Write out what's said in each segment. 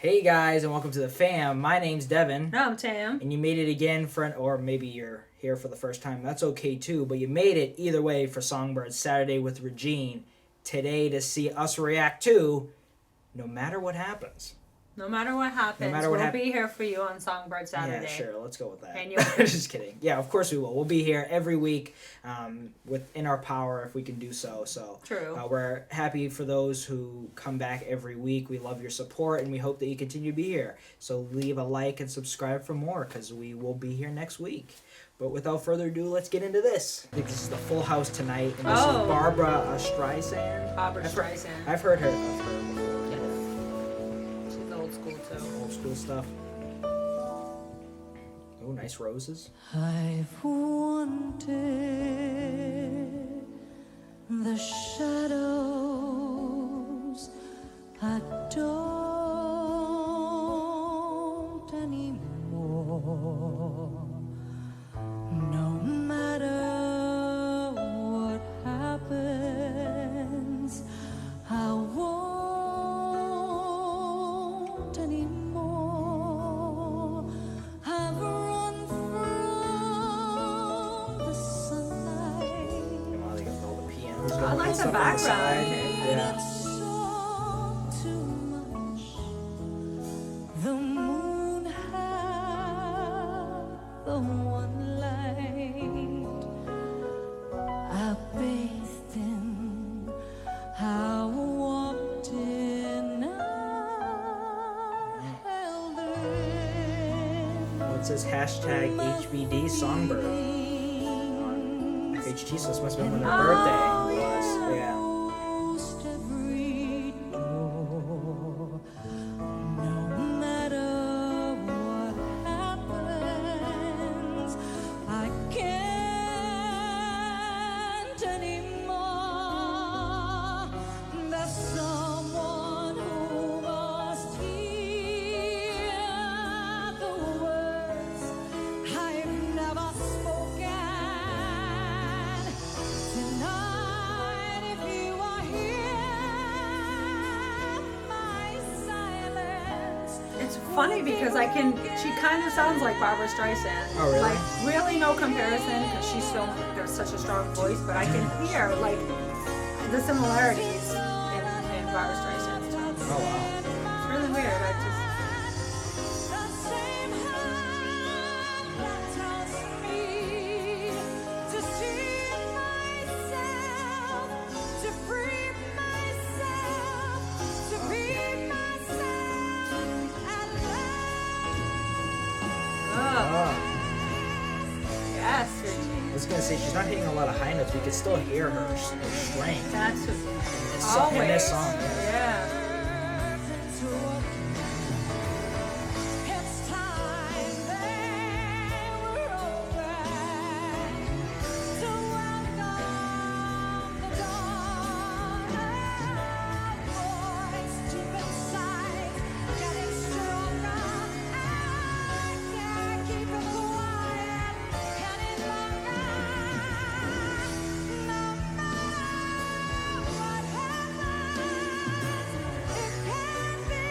Hey guys, and welcome to the fam. My name's Devin. No, I'm Tam. And you made it again or maybe you're here for the first time. That's okay too, but you made it either way for Songbird Saturday with Regine. Today to see us react to No Matter What Happens. No matter what happens, we'll be here for you on Songbird Saturday. Yeah, sure. Let's go with that. And you'll Just kidding. Yeah, of course we will. We'll be here every week within our power if we can do so. True. We're happy for those who come back every week. We love your support, and we hope that you continue to be here. So leave a like and subscribe for more because we will be here next week. But without further ado, let's get into this. I think this is the Full House tonight, and this is Barbra Streisand. Barbra Streisand. I've heard of her before. Old school stuff. Oh, nice roses. I've wanted the shadows. I don't anymore. No matter what happens, I won't anymore. I've run from the sunlight. Wow, they got all the pianos. I like the background. Yeah. Too much. The moon had the one light I bathed in. I walked in. I held in. Well, it says hashtag HBD Songbird on FHT, so this must have been when their birthday was. Yeah. Closed every door. No matter what happens, I can't anymore. There's someone who must hear the words I've never spoken. Tonight, if you are here, my silence. It's funny because she kind of sounds like Barbra Streisand. Oh, really? Like, really no comparison because there's such a strong voice, but I can hear, like, the similarities in Barbra Streisand's tones. Oh, wow. It's really weird. The same hand that tells me to see myself, to free myself, to be myself, and Oh, Oh. yes, Regine. I was going to say, she's not hitting a lot of high notes, but you can still hear her strength That's in always. this song. Yeah. it's time they were open to welcome the dawn. Voice deep inside, getting stronger. I can't keep it quiet any longer. No matter what happens, it can't be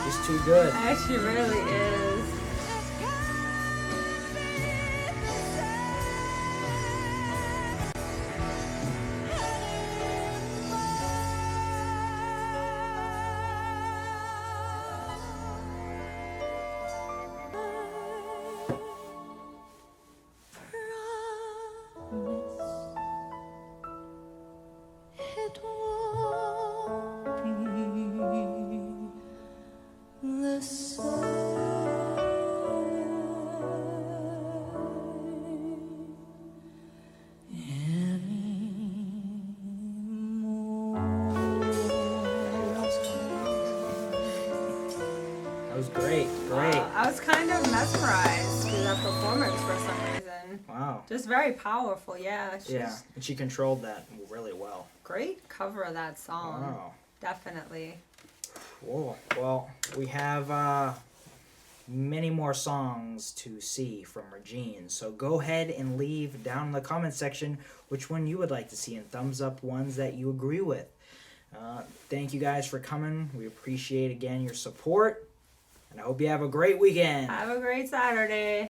She's too good. She really is. It won't be the That was great. Great. I was kind of mesmerized with that performance for some reason. Wow. Just very powerful, yeah. Yeah, and she controlled that really well. Great cover of that song. Wow. Definitely. Cool. Well, we have many more songs to see from Regine. So go ahead and leave down in the comment section which one you would like to see and thumbs up ones that you agree with. Thank you guys for coming. We appreciate again your support. And I hope you have a great weekend. Have a great Saturday.